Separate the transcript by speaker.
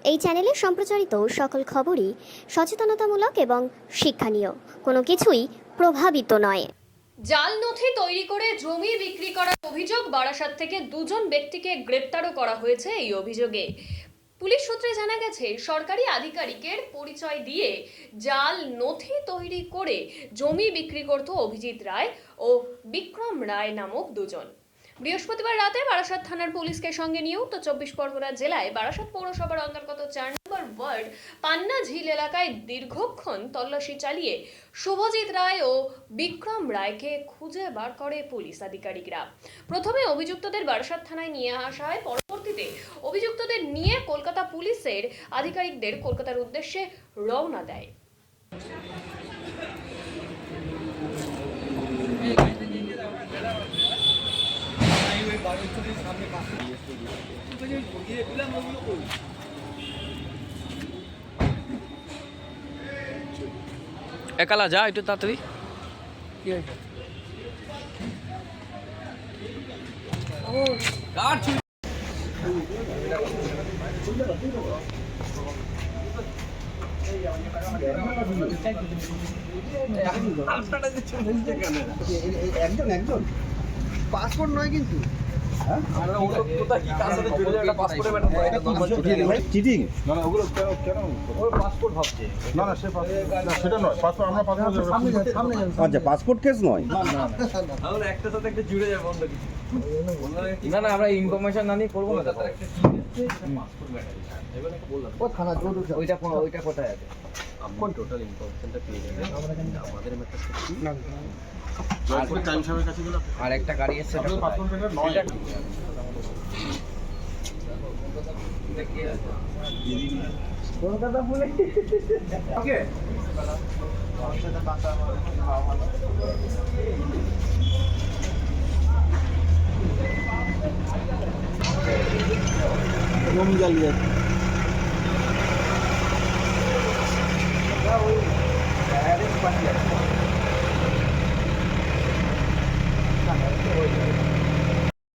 Speaker 1: এই চ্যানেলে সম্প্রচারিত সকল খবরই সচেতনতামূলক এবং শিক্ষণীয়, কোনো কিছুই প্রভাবিত নয়।
Speaker 2: জাল নথি তৈরি করে জমি বিক্রি করার অভিযোগ, বারাসাত থেকে দুজন ব্যক্তিকে গ্রেপ্তারও করা হয়েছে। এই অভিযোগে পুলিশ সূত্রে জানা গেছে, সরকারি আধিকারিকের পরিচয় দিয়ে জাল নথি তৈরি করে জমি বিক্রি করত অভিজিৎ রায় ও বিক্রম রায় নামক দুজন। বৃহস্পতিবার রাতে বারাসাত থানার পুলিশকে সঙ্গে নিয়ে উত্তর 24 পরগনা জেলায় বারাসাত পৌরসভার অন্তর্গত 4 নম্বর ওয়ার্ড পান্না ঝিল এলাকায় দীর্ঘক্ষণ তল্লাশি চালিয়ে শুভজিৎ রায় ও বিক্রম রায়কে খুঁজে বার করে পুলিশ আধিকারিকরা। প্রথমে অভিযুক্তদের বারাসাত থানায় নিয়ে আসা হয়, পরবর্তীতে অভিযুক্তদের নিয়ে কলকাতা পুলিশের আধিকারিকদের কলকাতার উদ্দেশ্যে রওনা দেয়।
Speaker 3: একালা যা একটু তাড়াতাড়ি। কি হয়েছে?
Speaker 4: একজন পাসপোর্ট নয় কিন্তু চিটিং আচ্ছা, পাসপোর্ট কেস নয়।
Speaker 3: না না, আমরা ইনফরমেশন না নিয়ে করবো না। ওইটা কোথায় আছে?
Speaker 5: টোটাল ইনফরমেশনটা পেয়ে যাবেন আমাদের
Speaker 3: আর একটা গাড়ি এসছে,
Speaker 4: কলকাতা পুলিশ ওকে জমি জালিয়াতি